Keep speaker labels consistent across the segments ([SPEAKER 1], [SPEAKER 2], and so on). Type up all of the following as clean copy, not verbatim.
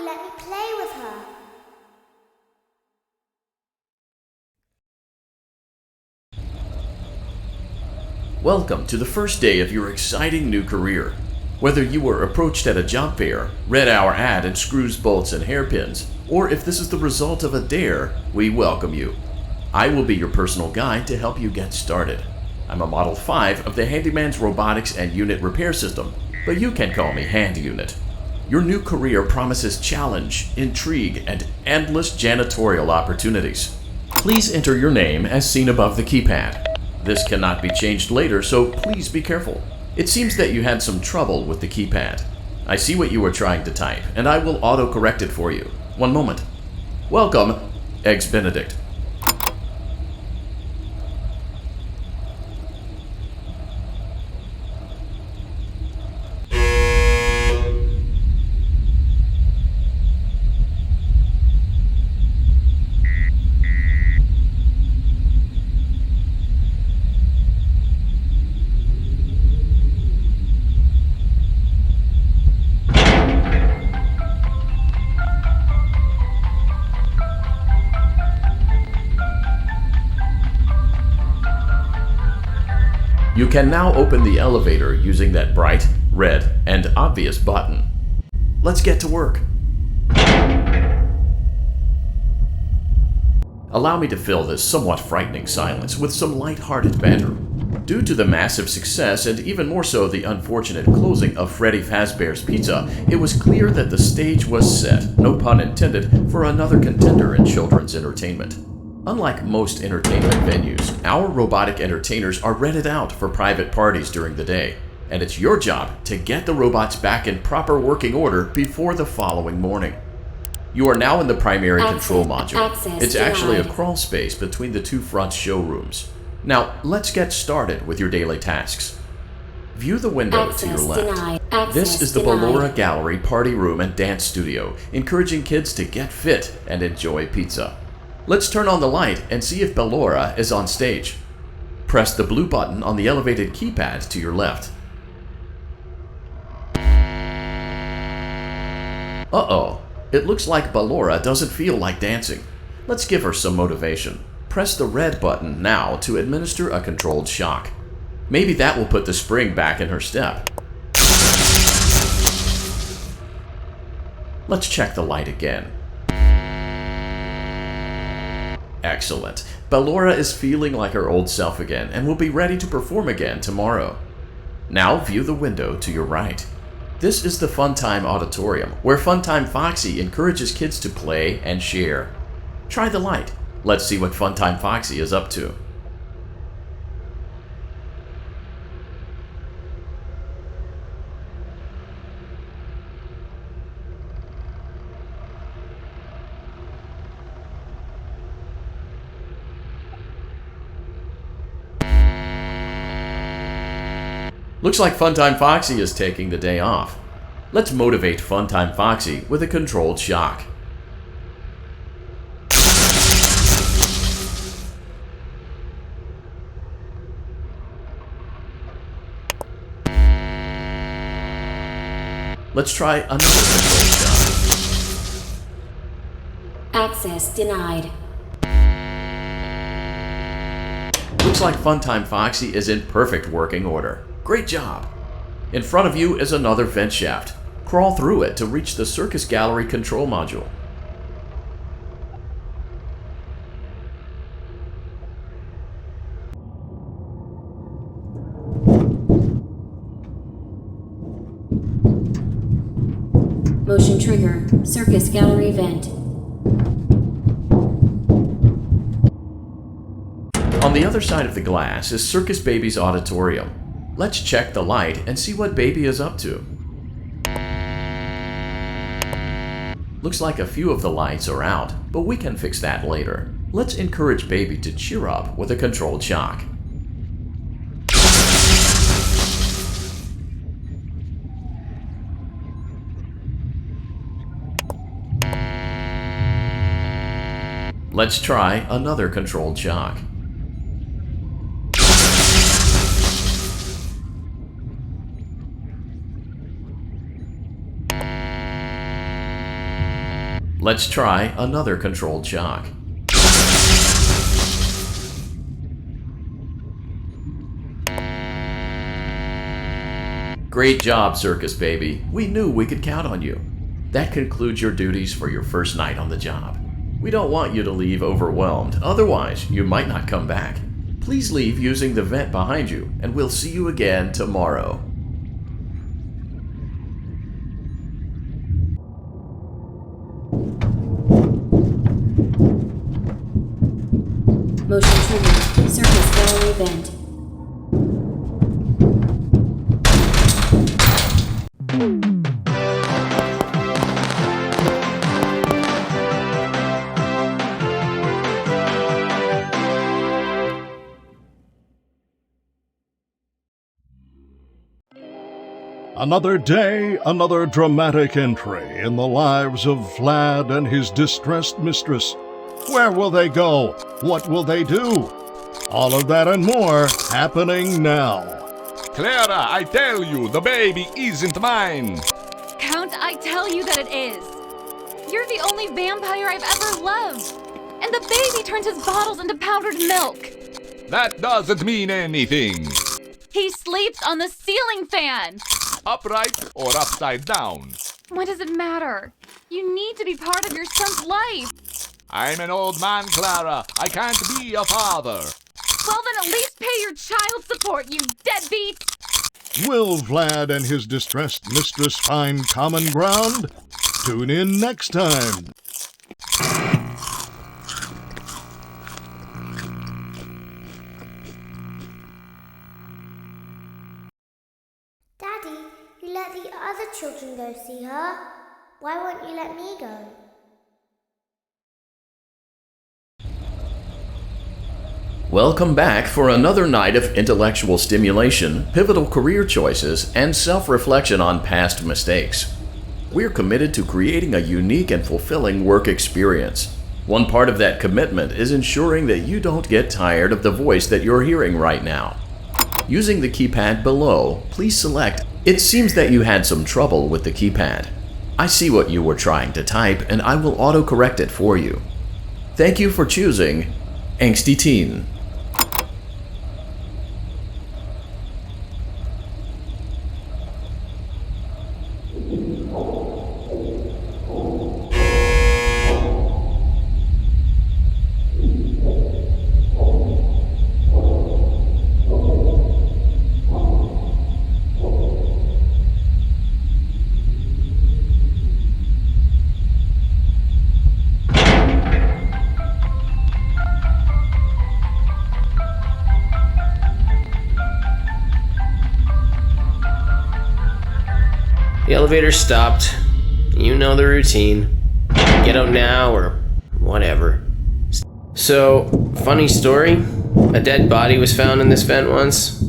[SPEAKER 1] you let me play with her?
[SPEAKER 2] Welcome to the first day of your exciting new career. Whether you were approached at a job fair, read our ad and screws, bolts, and hairpins, or if this is the result of a dare, we welcome you. I will be your personal guide to help you get started. I'm a Model 5 of the Handyman's Robotics and Unit Repair System, but you can call me Hand Unit. Your new career promises challenge, intrigue, and endless janitorial opportunities. Please enter your name as seen above the keypad. This cannot be changed later, so please be careful. It seems that you had some trouble with the keypad. I see what you were trying to type, and I will auto-correct it for you. One moment. Welcome, Eggs Benedict. You can now open the elevator using that bright, red, and obvious button. Let's get to work. Allow me to fill this somewhat frightening silence with some light-hearted banter. Due to the massive success, and even more so the unfortunate closing of Freddy Fazbear's Pizza, it was clear that the stage was set, no pun intended, for another contender in children's entertainment. Unlike most entertainment venues, our robotic entertainers are rented out for private parties during the day, and it's your job to get the robots back in proper working order before the following morning. You are now in the primary control module. It's actually a crawl space between the two front showrooms. Now, let's get started with your daily tasks. View the window to your left. This is the Ballora Gallery Party Room and Dance Studio, encouraging kids to get fit and enjoy pizza. Let's turn on the light and see if Ballora is on stage. Press the blue button on the elevated keypad to your left. Uh-oh, it looks like Ballora doesn't feel like dancing. Let's give her some motivation. Press the red button now to administer a controlled shock. Maybe that will put the spring back in her step. Let's check the light again. Excellent. Ballora is feeling like her old self again and will be ready to perform again tomorrow. Now view the window to your right. This is the Funtime Auditorium, where Funtime Foxy encourages kids to play and share. Try the light. Let's see what Funtime Foxy is up to. Looks like Funtime Foxy is taking the day off. Let's motivate Funtime Foxy with a controlled shock. Let's try another controlled shock.
[SPEAKER 3] Access denied.
[SPEAKER 2] Looks like Funtime Foxy is in perfect working order. Great job! In front of you is another vent shaft. Crawl through it to reach the Circus Gallery control module.
[SPEAKER 3] Motion trigger. Circus Gallery vent.
[SPEAKER 2] On the other side of the glass is Circus Baby's auditorium. Let's check the light and see what Baby is up to. Looks like a few of the lights are out, but we can fix that later. Let's encourage Baby to cheer up with a controlled shock. Let's try another controlled shock. Let's try another controlled shock. Great job, Circus Baby. We knew we could count on you. That concludes your duties for your first night on the job. We don't want you to leave overwhelmed, otherwise you might not come back. Please leave using the vent behind you, and we'll see you again tomorrow.
[SPEAKER 3] Motion triggered. Surface gallery vent.
[SPEAKER 1] Another day, another dramatic entry in the lives of Vlad and his distressed mistress. Where will they go? What will they do? All of that and more happening now.
[SPEAKER 4] Clara, I tell you, the baby isn't mine.
[SPEAKER 5] Count, I tell you that it is. You're the only vampire I've ever loved. And the baby turns his bottles into powdered milk.
[SPEAKER 4] That doesn't mean anything.
[SPEAKER 5] He sleeps on the ceiling fan.
[SPEAKER 4] Upright or upside down?
[SPEAKER 5] What does it matter? You need to be part of your son's life.
[SPEAKER 4] I'm an old man, Clara. I can't be a father.
[SPEAKER 5] Well, then at least pay your child support, you deadbeat.
[SPEAKER 1] Will Vlad and his distressed mistress find common ground? Tune in next time.
[SPEAKER 6] Daddy, you let the other children go see her. Why won't you let me go?
[SPEAKER 2] Welcome back for another night of intellectual stimulation, pivotal career choices, and self-reflection on past mistakes. We're committed to creating a unique and fulfilling work experience. One part of that commitment is ensuring that you don't get tired of the voice that you're hearing right now. Using the keypad below, please select. It seems that you had some trouble with the keypad. I see what you were trying to type, and I will auto-correct it for you. Thank you for choosing Angsty Teen.
[SPEAKER 7] The elevator stopped. You know the routine. Get out now or whatever. So, funny story. A dead body was found in this vent once.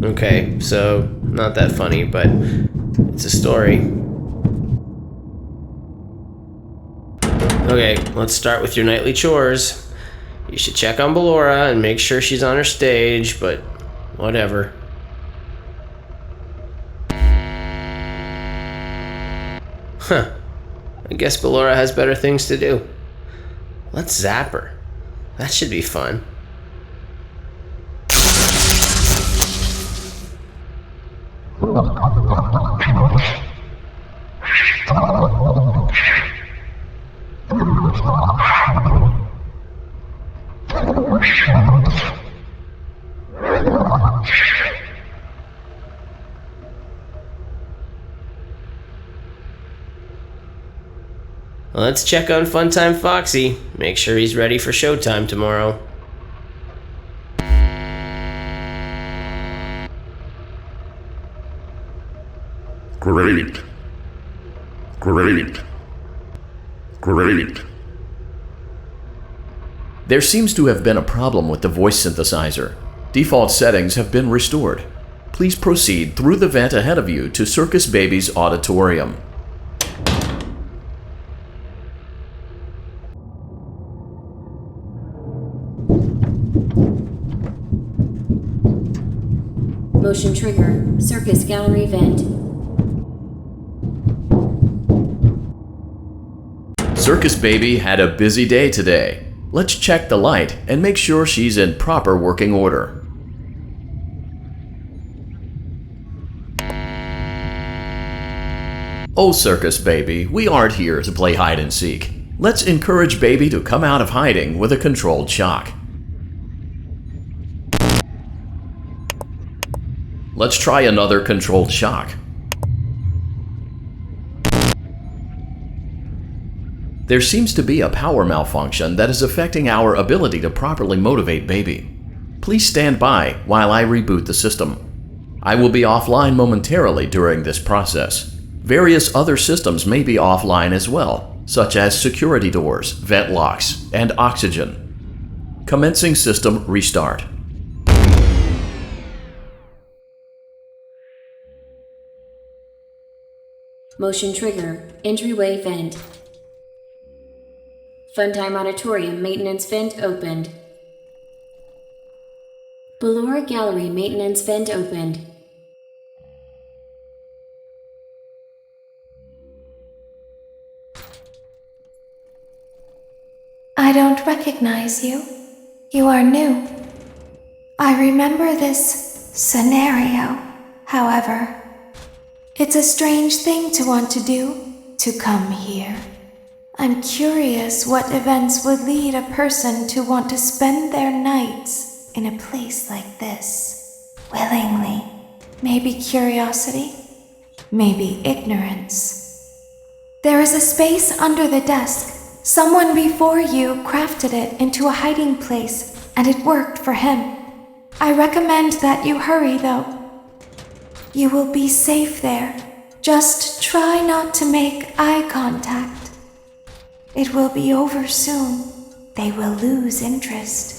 [SPEAKER 7] Okay, so not that funny, but it's a story. Okay, let's start with your nightly chores. You should check on Ballora and make sure she's on her stage, but whatever. Huh. I guess Ballora has better things to do. Let's zap her. That should be fun. Let's check on Funtime Foxy. Make sure he's ready for showtime tomorrow.
[SPEAKER 8] Great. Great. Great.
[SPEAKER 2] There seems to have been a problem with the voice synthesizer. Default settings have been restored. Please proceed through the vent ahead of you to Circus Baby's auditorium.
[SPEAKER 3] Motion trigger. Circus gallery vent.
[SPEAKER 2] Circus Baby had a busy day today. Let's check the light and make sure she's in proper working order. Oh, Circus Baby, we aren't here to play hide and seek. Let's encourage Baby to come out of hiding with a controlled shock. Let's try another controlled shock. There seems to be a power malfunction that is affecting our ability to properly motivate Baby. Please stand by while I reboot the system. I will be offline momentarily during this process. Various other systems may be offline as well, such as security doors, vent locks, and oxygen. Commencing system restart.
[SPEAKER 3] Motion trigger. Entryway vent. Funtime Auditorium maintenance vent opened. Ballora Gallery maintenance vent opened.
[SPEAKER 9] I don't recognize you. You are new. I remember this scenario, however. It's a strange thing to want to do, to come here. I'm curious what events would lead a person to want to spend their nights in a place like this. Willingly. Maybe curiosity, maybe ignorance. There is a space under the desk. Someone before you crafted it into a hiding place, and it worked for him. I recommend that you hurry, though. You will be safe there. Just try not to make eye contact. It will be over soon. They will lose interest.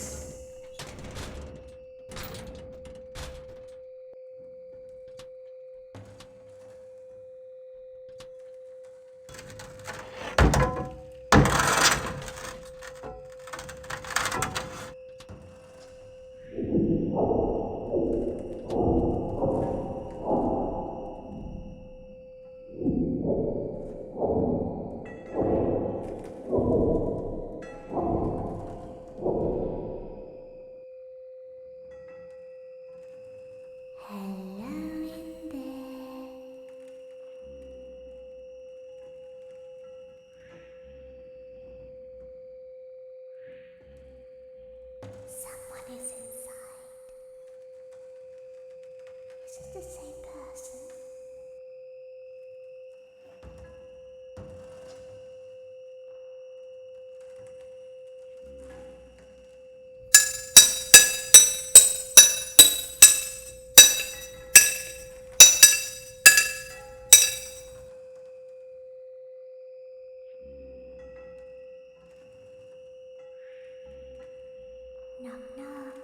[SPEAKER 6] The same person. Knock, knock.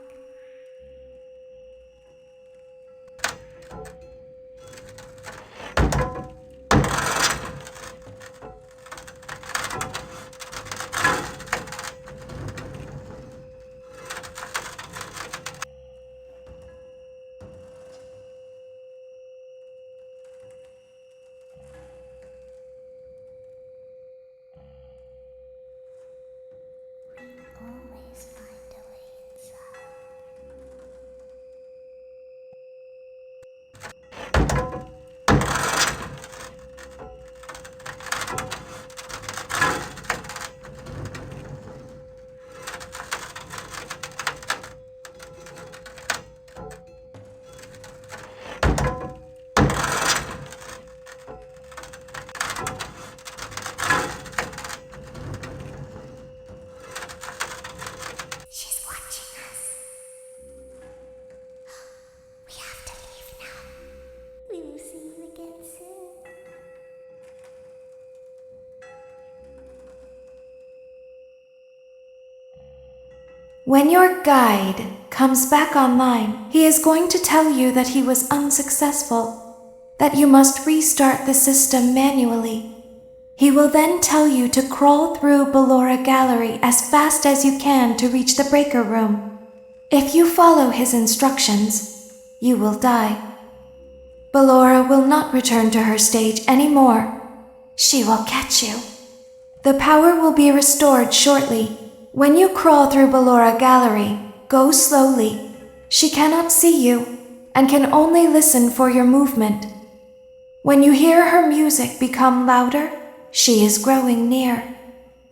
[SPEAKER 6] Always find a way inside. She's watching us. We have to leave now. We will see you again soon.
[SPEAKER 9] When your guide comes back online, he is going to tell you that he was unsuccessful, that you must restart the system manually. He will then tell you to crawl through Ballora Gallery as fast as you can to reach the breaker room. If you follow his instructions, you will die. Ballora will not return to her stage anymore. She will catch you. The power will be restored shortly. When you crawl through Ballora Gallery, go slowly. She cannot see you and can only listen for your movement. When you hear her music become louder, she is growing near,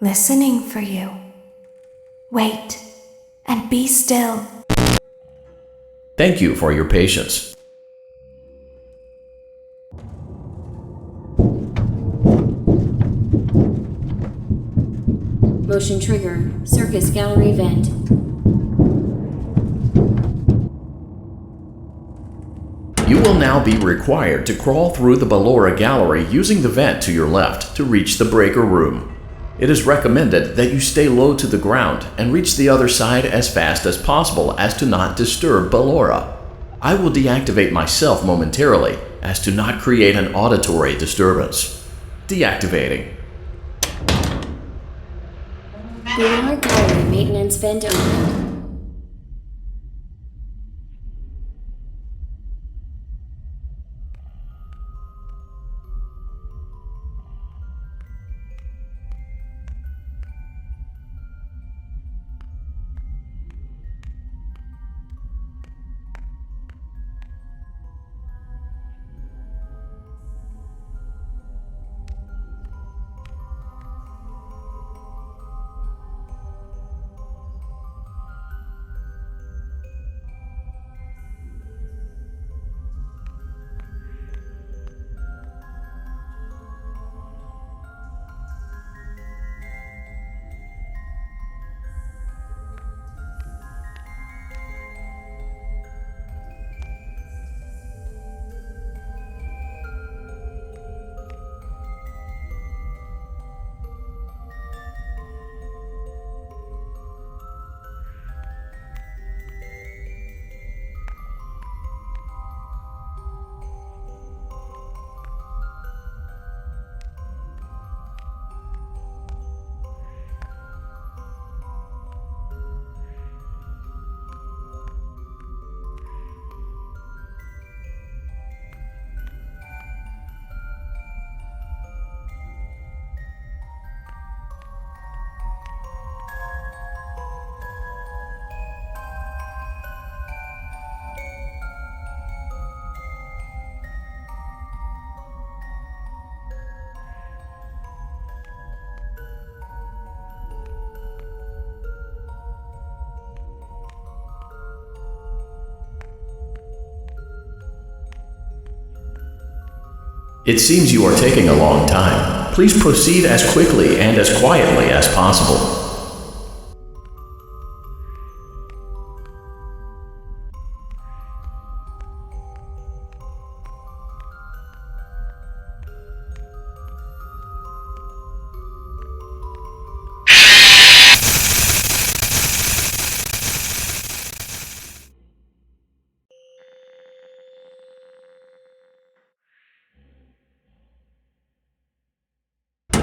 [SPEAKER 9] listening for you. Wait and be still.
[SPEAKER 2] Thank you for your patience.
[SPEAKER 3] Motion trigger, circus gallery vent.
[SPEAKER 2] You will now be required to crawl through the Ballora Gallery using the vent to your left to reach the breaker room. It is recommended that you stay low to the ground and reach the other side as fast as possible as to not disturb Ballora. I will deactivate myself momentarily as to not create an auditory disturbance. Deactivating.
[SPEAKER 3] Ballora Gallery maintenance vent opened.
[SPEAKER 2] It seems you are taking a long time. Please proceed as quickly and as quietly as possible.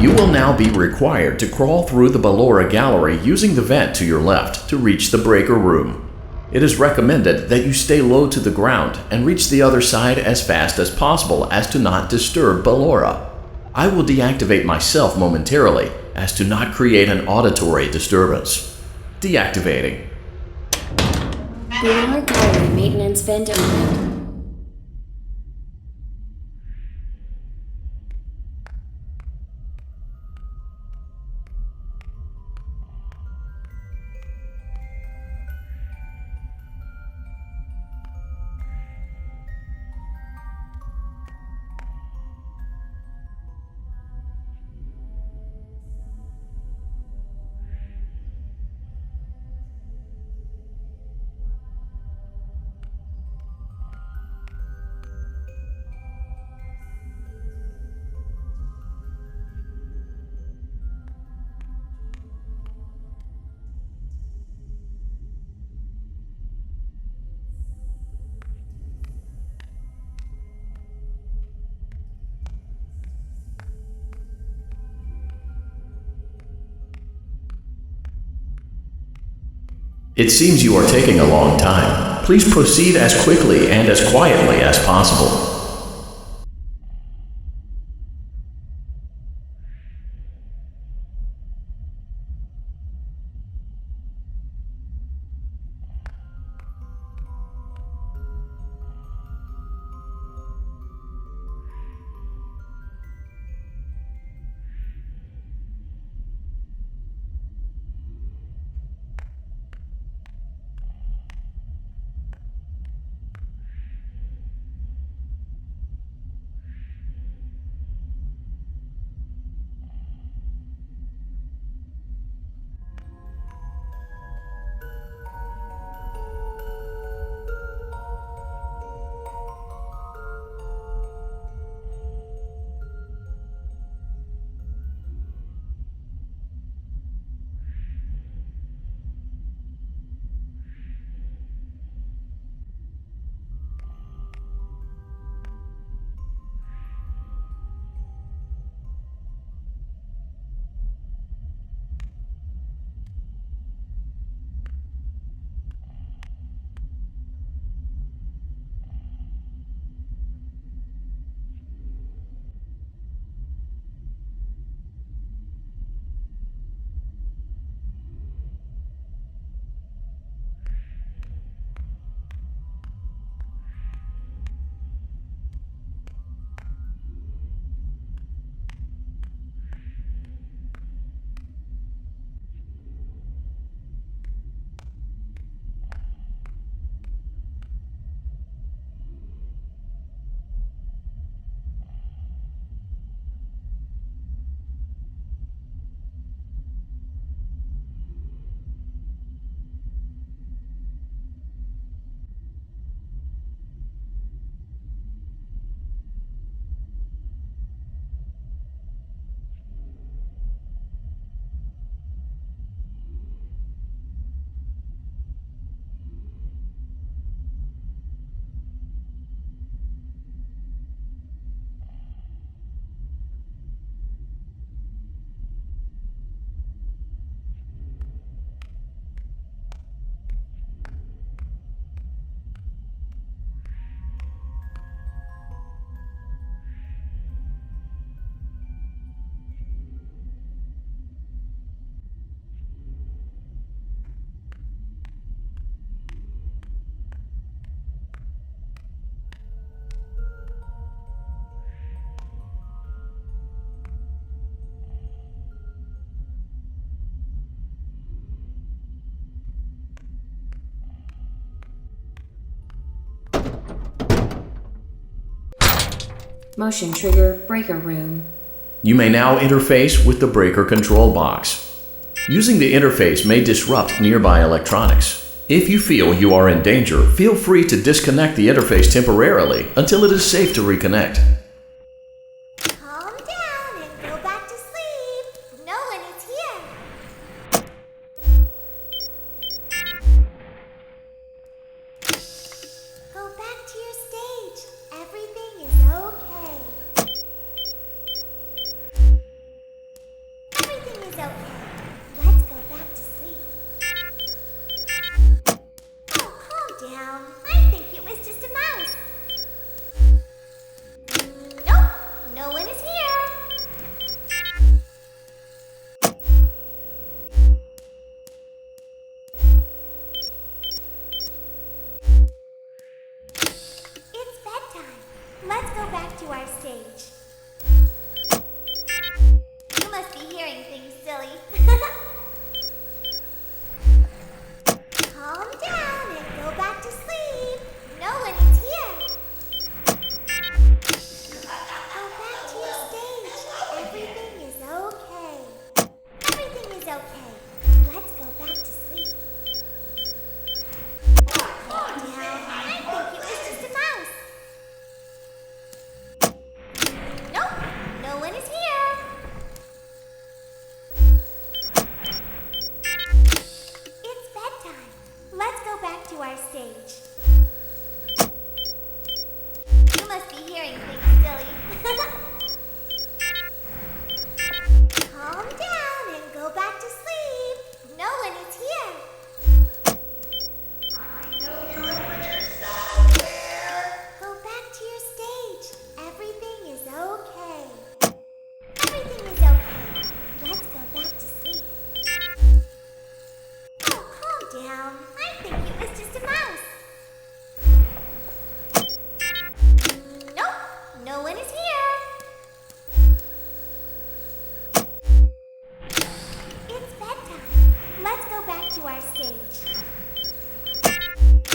[SPEAKER 2] You will now be required to crawl through the Ballora Gallery using the vent to your left to reach the breaker room. It is recommended that you stay low to the ground and reach the other side as fast as possible as to not disturb Ballora. I will deactivate myself momentarily as to not create an auditory disturbance. Deactivating.
[SPEAKER 3] Ballora Gallery maintenance vent opened.
[SPEAKER 2] It seems you are taking a long time. Please proceed as quickly and as quietly as possible.
[SPEAKER 3] Motion trigger breaker room.
[SPEAKER 2] You may now interface with the breaker control box. Using the interface may disrupt nearby electronics. If you feel you are in danger, feel free to disconnect the interface temporarily until it is safe to reconnect.
[SPEAKER 6] Calm down and go back to sleep. No one is here. Go back to your stage. Everything is okay. Everything is okay. Let's go back to sleep. Oh, calm down. I think it was just a mouse. Nope, no one is here. It's bedtime. Let's go back to our stage. You must be hearing things, silly. Calm down and go back to sleep. No one is here. Go back to your stage. Everything is okay. Everything is okay. Let's go back to sleep. Calm down. I think it was just a mouse. Nope, no one is here. It's bedtime. Let's go back to our stage. You must be hearing things, silly. Calm down and go back to sleep. No one is here. Go back to your stage. Everything is okay. Everything is okay. Let's go back to sleep. Oh, calm down. I think it was just a mouse. Nope, no one is here. It's bedtime. Let's go back to our stage.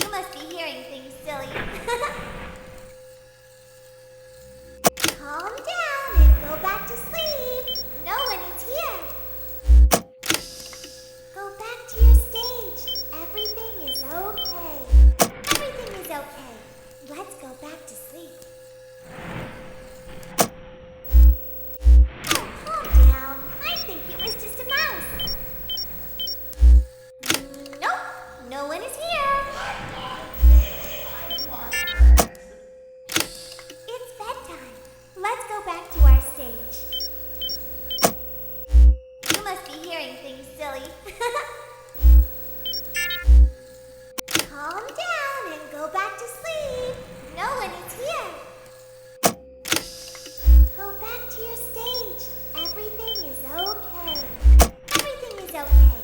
[SPEAKER 6] You must be hearing things, silly. Calm down and go back to sleep. No one is here. Go back to your stage. Everything is okay. Everything is okay. Let's go back to sleep. Oh, calm down. I think it was just a mouse. Nope, no one is here. It's bedtime. Let's go back to our stage. You must be hearing things, silly. Calm down and go back to sleep. No one is here. Go back to your stage. Everything is okay. Everything is okay.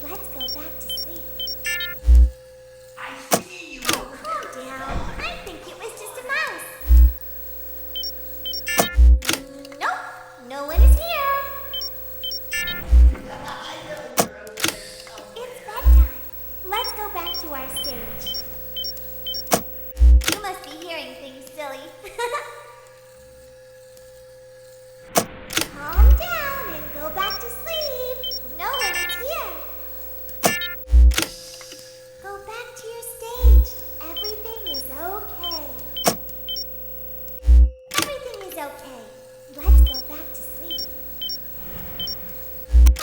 [SPEAKER 6] Let's go back to sleep. Oh, calm down. I think it was just a mouse. Nope, no one is here. It's bedtime. Let's go back to our stage. You must be hearing things, silly. Calm down and go back to sleep. No one is here. Go back to your stage. Everything is okay. Everything is okay. Let's go back to sleep.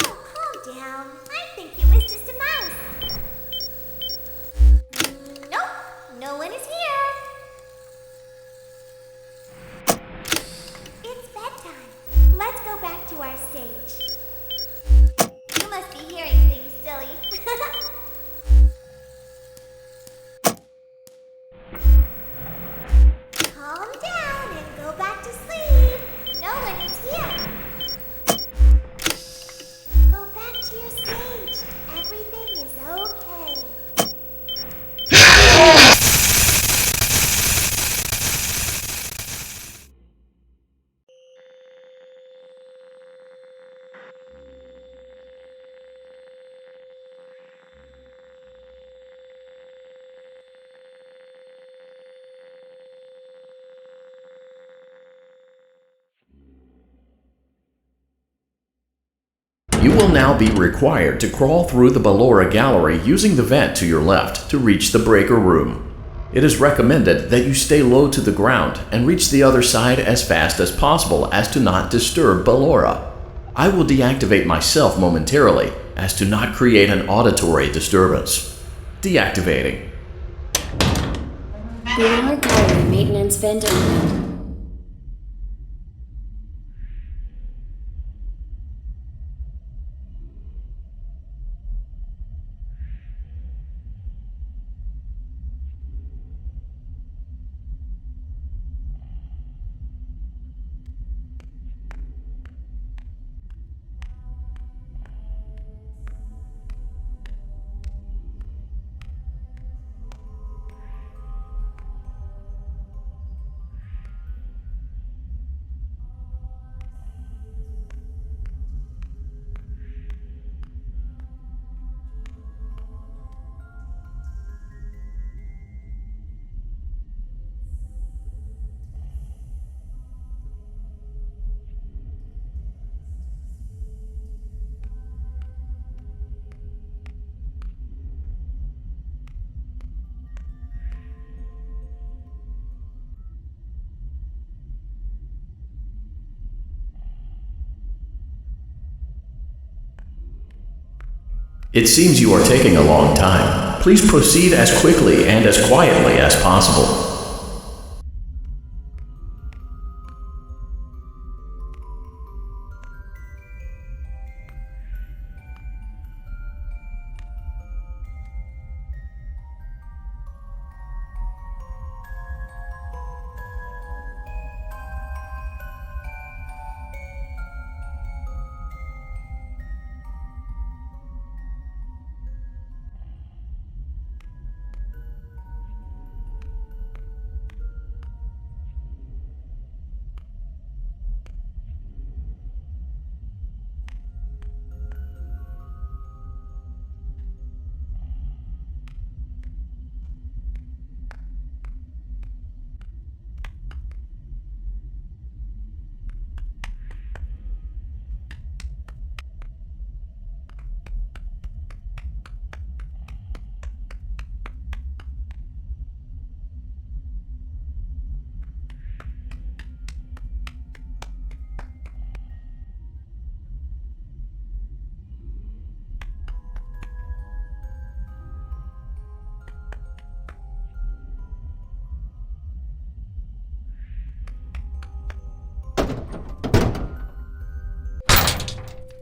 [SPEAKER 6] Oh, calm down. I think it was just a mouse. Nope, no one is here. It's bedtime. Let's go back to our stage. You must be hearing things, silly. Calm down and go back to sleep. No one is here. Go back to your stage. Everything is okay.
[SPEAKER 2] You will now be required to crawl through the Ballora gallery using the vent to your left to reach the breaker room. It is recommended that you stay low to the ground and reach the other side as fast as possible as to not disturb Ballora. I will deactivate myself momentarily as to not create an auditory disturbance. Deactivating.
[SPEAKER 3] Ballora gallery maintenance vent open.
[SPEAKER 2] It seems you are taking a long time. Please proceed as quickly and as quietly as possible.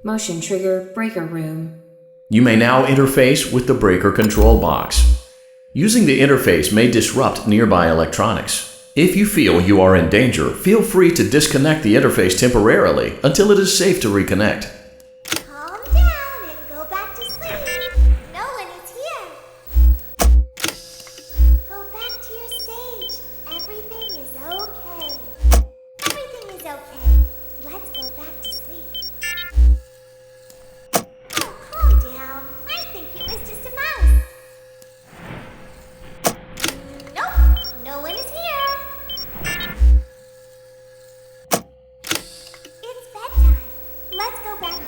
[SPEAKER 3] Motion trigger breaker room.
[SPEAKER 2] You may now interface with the breaker control box. Using the interface may disrupt nearby electronics. If you feel you are in danger, feel free to disconnect the interface temporarily until it is safe to reconnect.
[SPEAKER 6] Calm down and go back to sleep. No one is here. Go back to your stage. Everything is okay. Everything is okay. Let's go back to sleep. Oh, calm down. I think it was just a mouse. Nope, no one is here. It's bedtime. Let's go back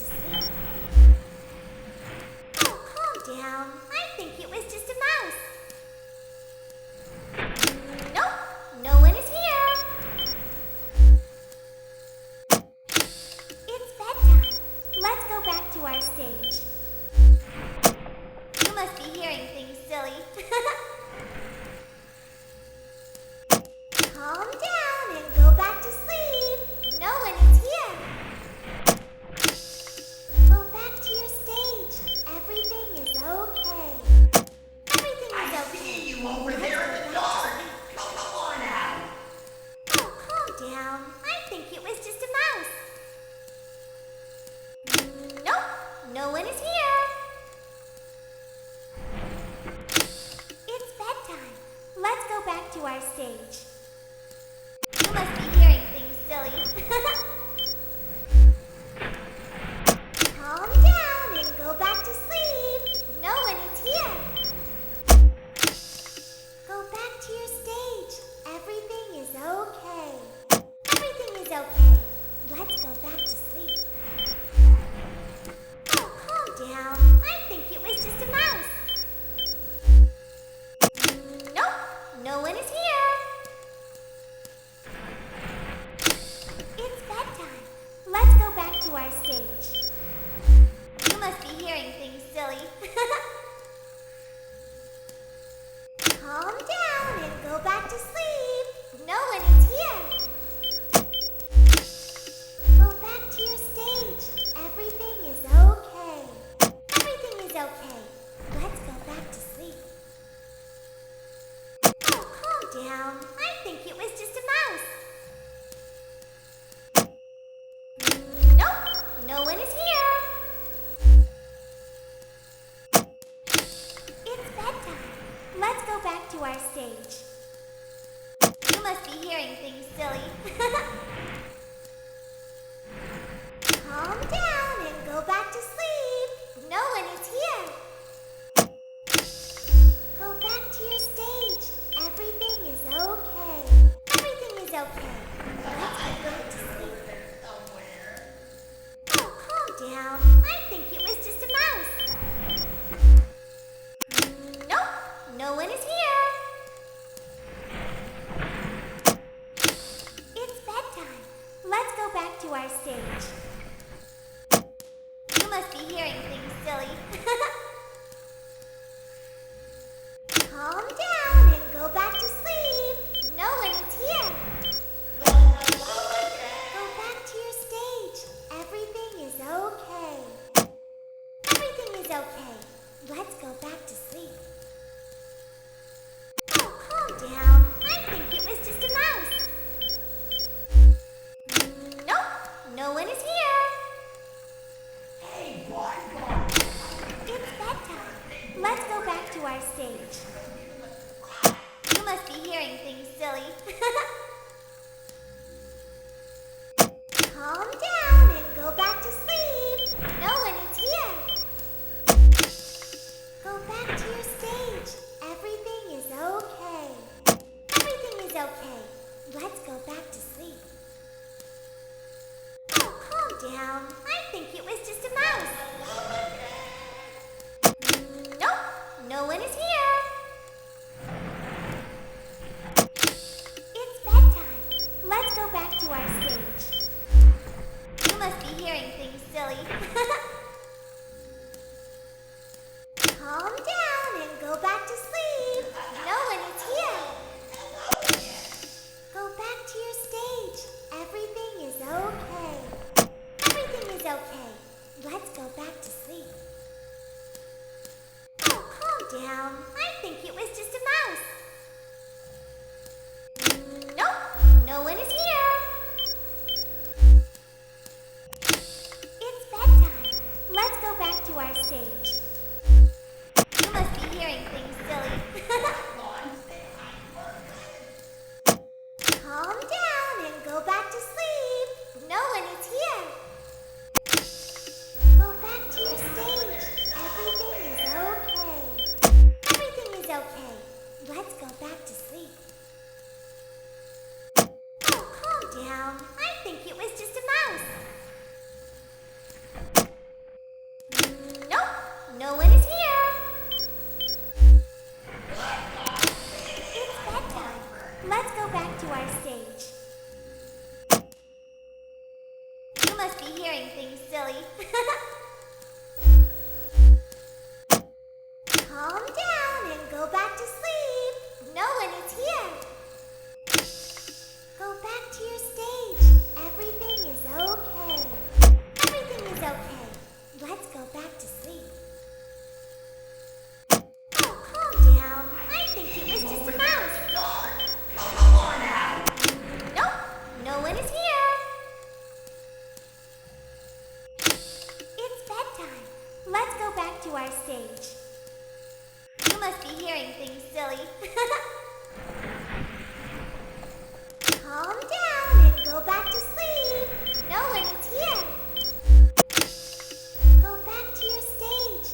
[SPEAKER 6] to sleep. Oh, calm down. I think it was just a mouse. Nope, no one is here. It's bedtime. Let's go back to our stage. You must be hearing things, silly. Calm down and go back to sleep. No one is here. Go back to your stage. Everything is okay. Everything is okay. I see you over there in the dark. Come on out. Oh, calm down. I think it was just a mouse. Nope, no one is here. It's bedtime. Let's go back to our stage. You must be hearing things, silly. Calm down and go back to sleep. No one is here. Go back to your stage. Everything is okay. Everything is okay. Let's go back to sleep. Oh, calm down. I think it was just a mouse. Nope, no one is here. It's bedtime. Let's go back to our stage. You must be hearing things, silly. Calm down and go back to sleep. No one is here. Go back to your stage. Everything is okay. Everything is okay. Let's go back to sleep. Oh, calm down. I think it was just a mouse. Nope, no one is here. It's bedtime. Let's go back to our stage. You must be hearing things, silly. Calm down and go back to sleep. No one is here. Go back to your stage. Everything is okay. Everything is okay. Let's go back to sleep. Oh, calm down. I think it was just a mouse. Nope, no one is here. It's bedtime. Let's go back to our stage. You must be hearing things, silly. Calm down and go back to sleep. No one is here. Go back to your stage. Everything is okay. Everything is okay. Let's go back to sleep. Oh, calm down. I think it was just a mouse. Nope, no one is here. Hey, boy. It's bedtime. Let's go back to our stage. You must be hearing things, silly. Calm down and go back to sleep. No one is here. Go back to your stage. Everything is okay. Everything is okay. Let's go back to sleep. Oh, calm down. I think it was just a mouse. Nope, no one is here. It's bedtime. Let's go back to our stage. You must be hearing things, silly. Calm down and go back to sleep. No one is here. Go back to your stage. Everything is okay. Everything is okay. Let's go back to sleep. Oh, calm down. I think it was just a mouse. Nope, no one is here. It's bedtime. Let's go back to our stage. You must be hearing things, silly. Calm down and go back to sleep. No one is here. Go back to your stage. Everything is okay. Everything is okay. Let's go back to sleep. Oh, calm down. I think it was just a mouse. to our stage. You must be hearing things, silly. Calm down and go back to sleep. No one is here. Go back to your stage. Everything is okay. Everything is okay. Let's go back to sleep. Oh, calm down. I think it was just a mouse. Nope, no one is here. It's bedtime. Let's go back to our stage. You must be hearing things, silly. Calm down and go back to sleep. No one is here. Go back to your stage.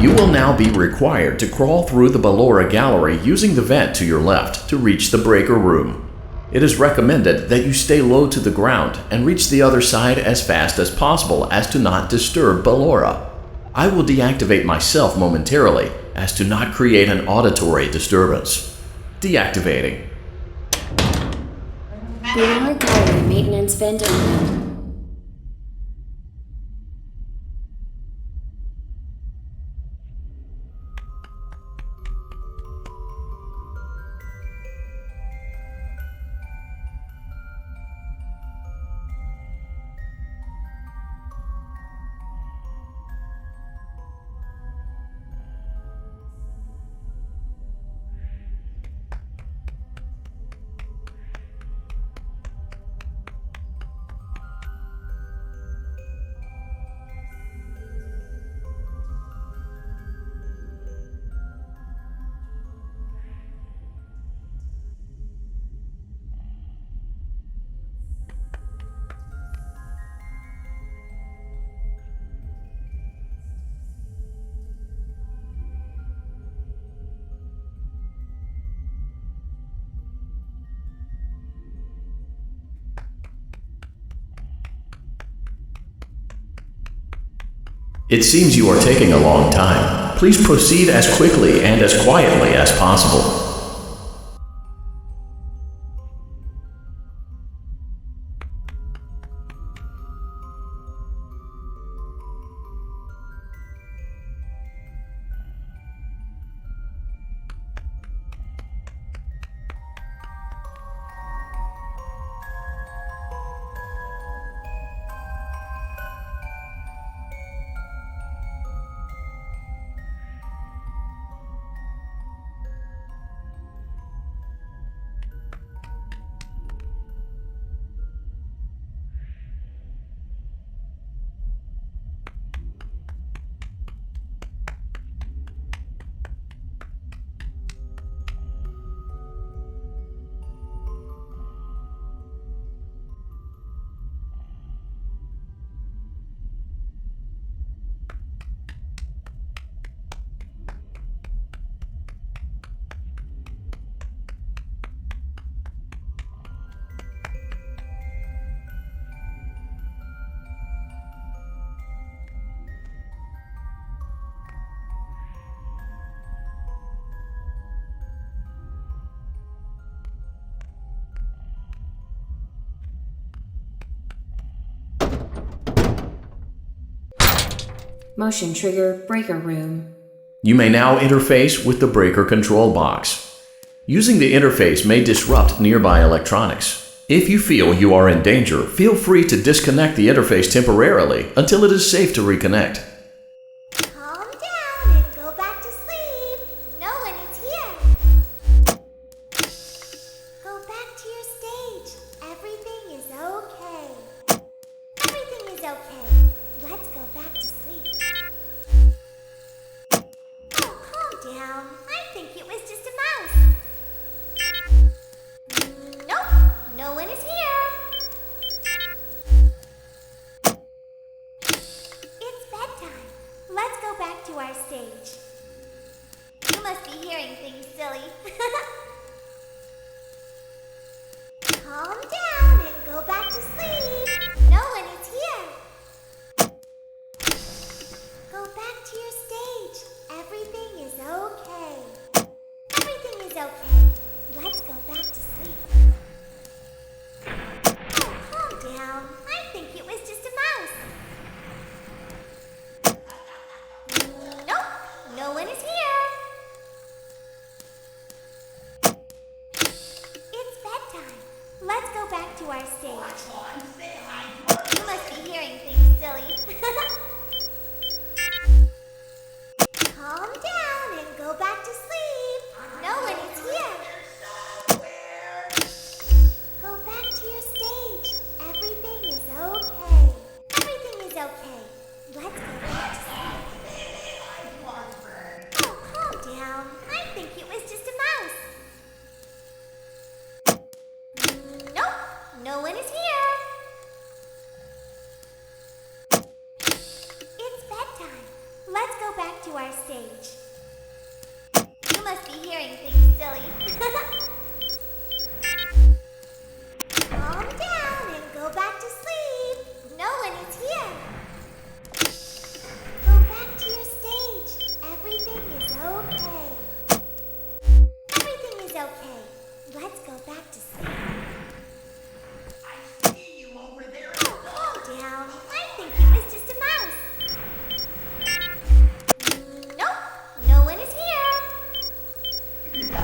[SPEAKER 2] You will now be required to crawl through the Ballora gallery using the vent to your left to reach the breaker room. It is recommended that you stay low to the ground and reach the other side as fast as possible as to not disturb Ballora. I will deactivate myself momentarily as to not create an auditory disturbance. Deactivating.
[SPEAKER 3] Ballora gallery maintenance vent open.
[SPEAKER 2] It seems you are taking a long time. Please proceed as quickly and as quietly as possible.
[SPEAKER 3] Motion trigger breaker room.
[SPEAKER 2] You may now interface with the breaker control box. Using the interface may disrupt nearby electronics. If you feel you are in danger, feel free to disconnect the interface temporarily until it is safe to reconnect.
[SPEAKER 6] Calm down and go back to sleep. No one is here. Go back to your stage. Everything is okay. Everything is okay. Let's go back to sleep. Oh, calm down. I think it was just a mouse. Nope, no one is here. It's bedtime. Let's go back to our stage. You must be hearing things, silly. Calm down and go back to sleep. No one is here. Go back to your stage. Everything is okay. Everything is okay. Let's go back to sleep. Oh, calm down. I think it was just a mouse. Nope, no one is here. It's bedtime. Let's go back to our stage. You must be hearing things, silly. Calm down and go back to sleep. No one is here. Go back to your stage. Everything is okay. Everything is okay. Let's go back to sleep. Oh, calm down. I think it was just a mouse. Nope, no one is here. It's bedtime. Let's go back to our stage. You must be hearing things, silly. Calm down and go back to sleep. No one is here. Go back to your stage. Everything is okay. Everything is okay. Let's go back to sleep. I see you over there. Oh, calm down. I think it was just a mouse. Nope, no one is here. I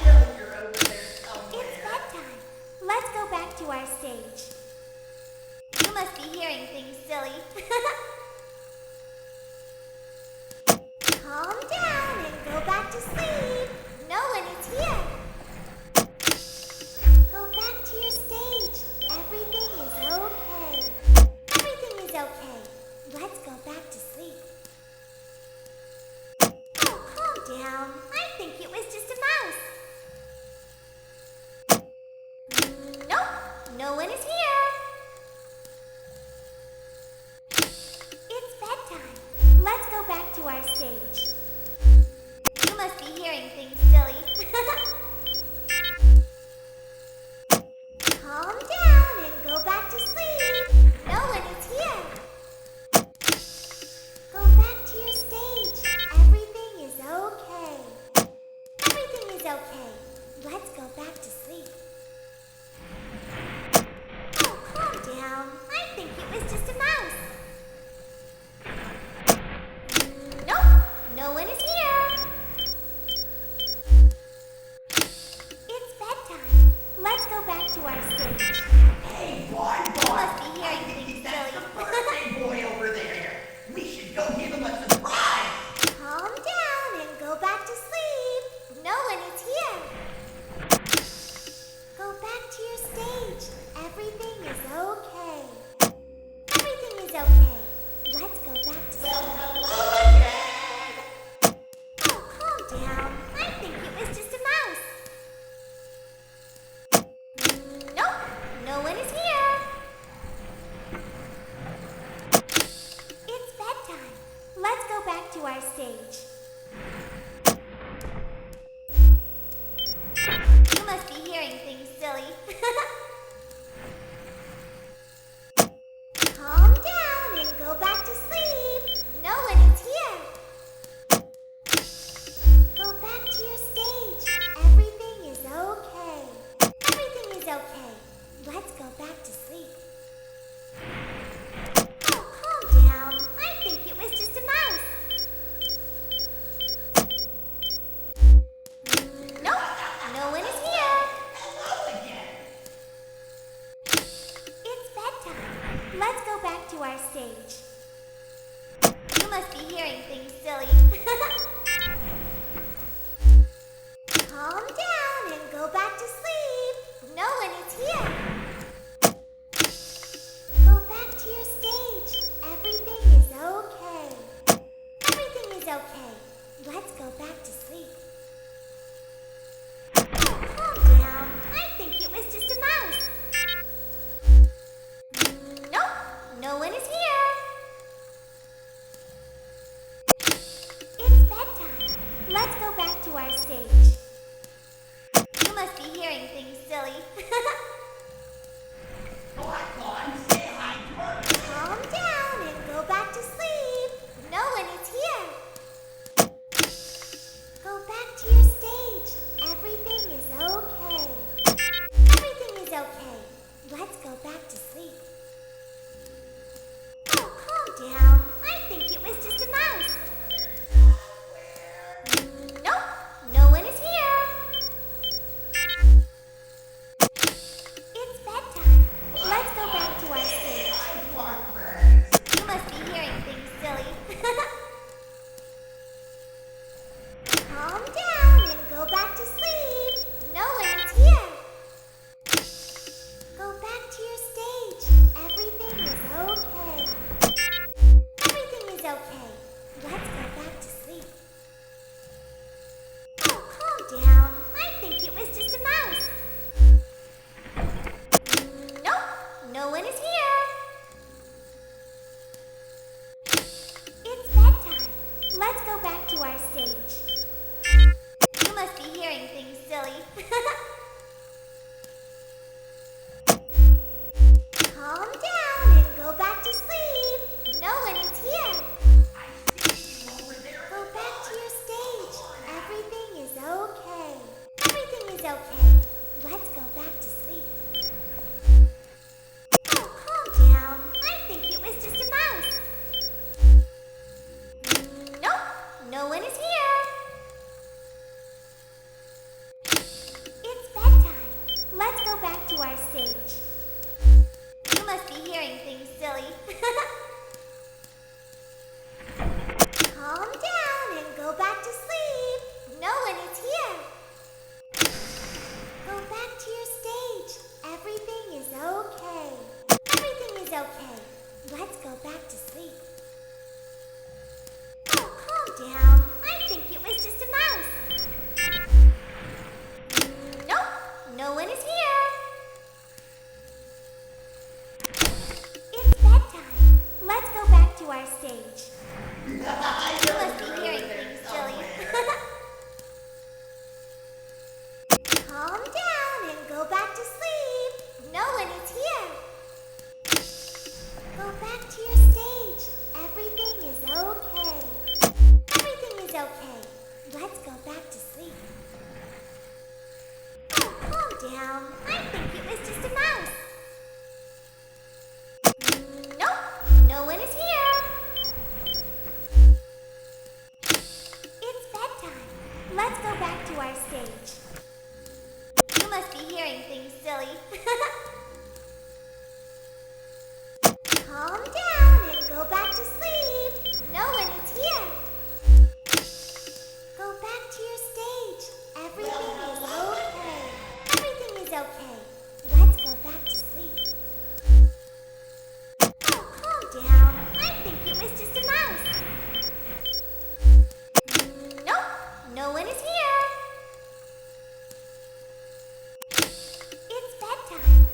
[SPEAKER 6] know you're over there somewhere. It's bedtime. Let's go back to our stage. You must be hearing things, silly. Calm down and go back to sleep. No one is here. Go back to your stage. Everything is okay. Everything is okay. Let's go back to sleep. Oh, calm down. I think it was just a mouse. Nope, no one is here. It's bedtime. Let's go back to our stage. You must be hearing things, silly. Calm down and go back to sleep. No one is here. Go back to your stage. Everything is okay. Everything is okay. Let's go back to sleep. Oh, calm down. I think it was just a mouse. Nope, no one is here. It's bedtime. Let's go back to our stage.
[SPEAKER 10] Hey, boy,
[SPEAKER 6] You must be hearing things,
[SPEAKER 10] that's the
[SPEAKER 6] silly.
[SPEAKER 10] birthday boy over there. We should go give him a surprise.
[SPEAKER 6] Calm down and go back to sleep. No one is here. Go back to your stage. Everything is okay. Everything is okay. Let's go back to sleep. Oh, calm down. I think it was just a mouse. Nope, no one is here. It's bedtime. Let's go back to our stage. You must be hearing things, silly. Calm down and go back to sleep. No one is here. Go back to your stage. Everything is okay. Everything is okay. Let's go back to sleep. Oh, calm down. I think it was just a mouse. stage. You must be hearing things, silly. Calm down and go back to sleep. No one is here. Go back to your stage. Everything is okay. Everything is okay. Let's go back to sleep. Oh, calm down. I think it was just a mouse. Nope, no one is here. It's bedtime. Let's go back to our stage. You must be hearing things, silly. Calm down and go back to sleep. No one is here. Go back to your stage. Everything is okay. Everything is okay. Let's go back to sleep. Oh, calm down. I think it was just a mouse. Nope, no one is here. It's bedtime. Let's go back to our stage. You must be hearing things, silly. Calm down and go back to sleep. No one is here. Go back to your stage. Everything is okay. Everything is okay. Let's go back to sleep. Oh, calm down. I think it was just a mouse. Nope, no one is here. It's bedtime. Let's go back to our stage. You must be hearing things, silly. Calm down and go back to sleep. No one is here. Go back to your stage. Everything is okay. Everything is okay. Let's go back to sleep. Oh, calm down. I think it was just a mouse. Nope, no one is here. It's bedtime. Let's go back to our stage. You must be hearing things, silly. Calm down and go back to sleep. No one is here. Go back to your stage. Everything is okay. Everything is okay. Let's go back to sleep. Oh, calm down. I think it was just a mouse. Nope, no one is here. It's bedtime. Let's go back to our stage. You must be hearing things, silly. Calm down and go back to sleep. No one is here. Go back to your stage. Everything is okay. Everything is okay. Let's go back to sleep. Oh, calm down. I think it was just a mouse. Nope, no one is here. It's bedtime. Let's go back to our stage. You must be hearing things, silly. Calm down and go back to sleep. No one is here. Go back to your stage. Everything is okay. Everything is okay. Let's go back to sleep. Oh, calm down. I think it was just a mouse. Nope, no one is here. It's bedtime.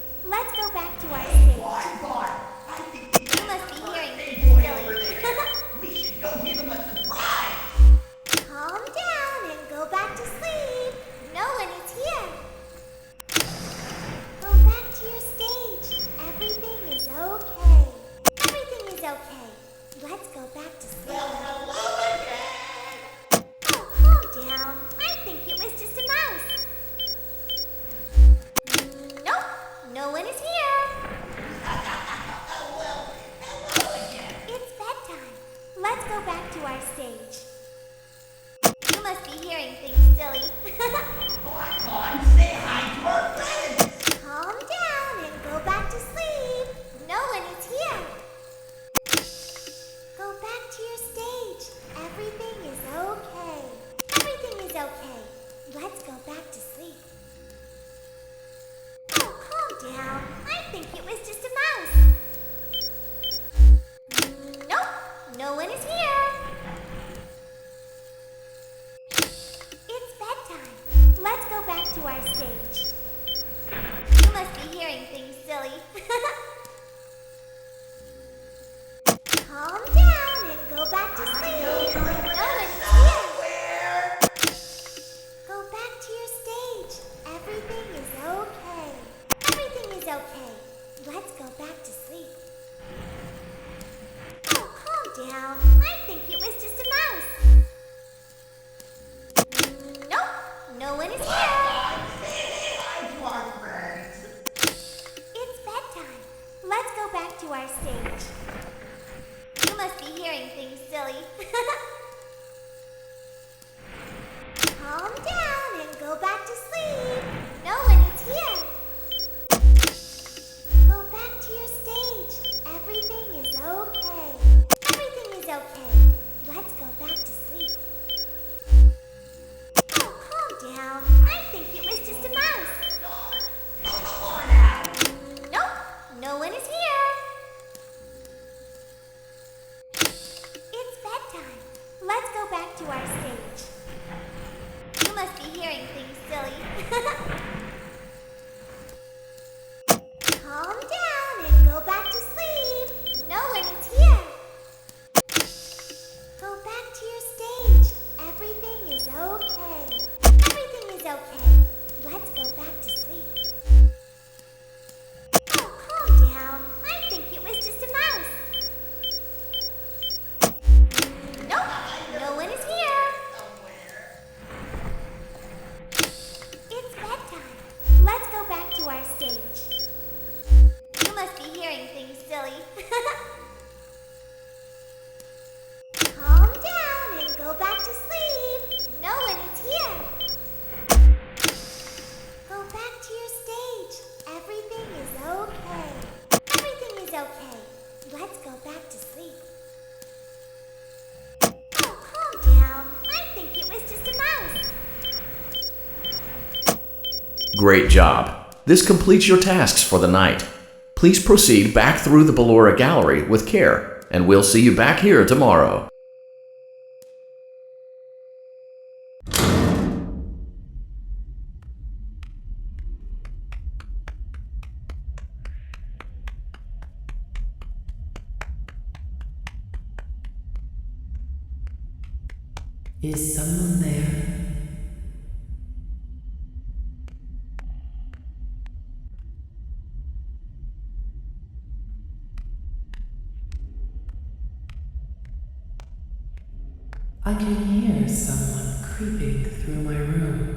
[SPEAKER 6] down. I think it was just a mouse. Nope, no one is here. It's bedtime. Let's go back to our stage. You must be hearing things silly. Calm down and go back to sleep. No one is here. Go back to your stage. Everything is okay. Everything is okay. Let's go back to sleep. Oh, calm down. I think it was just a mouse. Nope, no one is here. It's bedtime. Let's go back to our stage. You must be hearing things silly. Calm down and go back to sleep. No one is here. Go back to your stage. Everything is okay. Everything is okay. Let's go back to sleep. Oh, calm down. I think it was just a mouse. Nope, no one is here. It's bedtime. Let's go back to our stage. You must be hearing things silly. Calm down and go back to sleep. No one is here. Go back to your stage. Everything is okay. Everything is okay. Let's go back to sleep. Oh, calm down. I think it was just a mouse. Nope, no one is here. It's bedtime. Let's go back to our stage. You must be hearing things silly. Calm down and go back to sleep. No one is here. Go back to your stage. Everything is okay. Everything is okay. Let's go back to sleep. Oh, calm down. I think it was just a mouse.
[SPEAKER 2] Great job. This completes your tasks for the night. Please proceed back through the Ballora Gallery with care, and we'll see you back here tomorrow.
[SPEAKER 11] Is someone there? I can hear someone creeping through my room.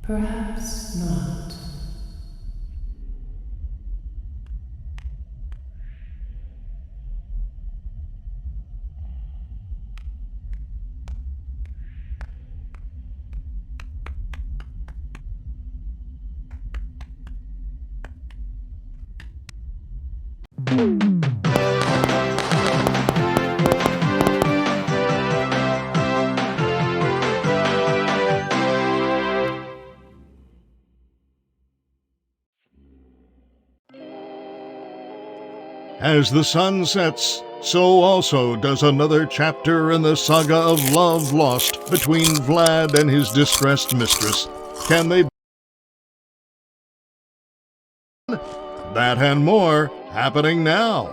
[SPEAKER 11] Perhaps not.
[SPEAKER 1] As the sun sets, so also does another chapter in the saga of love lost between Vlad and his distressed mistress. Can they... That and more happening now.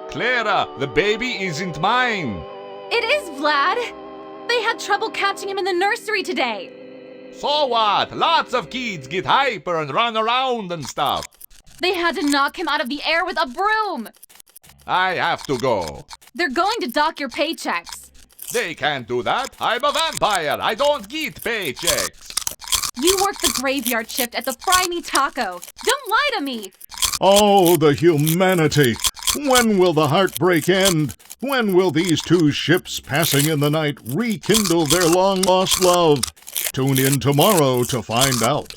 [SPEAKER 4] Clara, the baby isn't mine.
[SPEAKER 5] It is Vlad. They had trouble catching him in the nursery today.
[SPEAKER 4] So what? Lots of kids get hyper and run around and stuff.
[SPEAKER 5] They had to knock him out of the air with a broom.
[SPEAKER 4] I have to go.
[SPEAKER 5] They're going to dock your paychecks.
[SPEAKER 4] They can't do that. I'm a vampire. I don't get paychecks.
[SPEAKER 5] You work the graveyard shift at the Fry Me Taco. Don't lie to me.
[SPEAKER 1] Oh, the humanity! When will the heartbreak end? When will these two ships passing in the night rekindle their long-lost love? Tune in tomorrow to find out.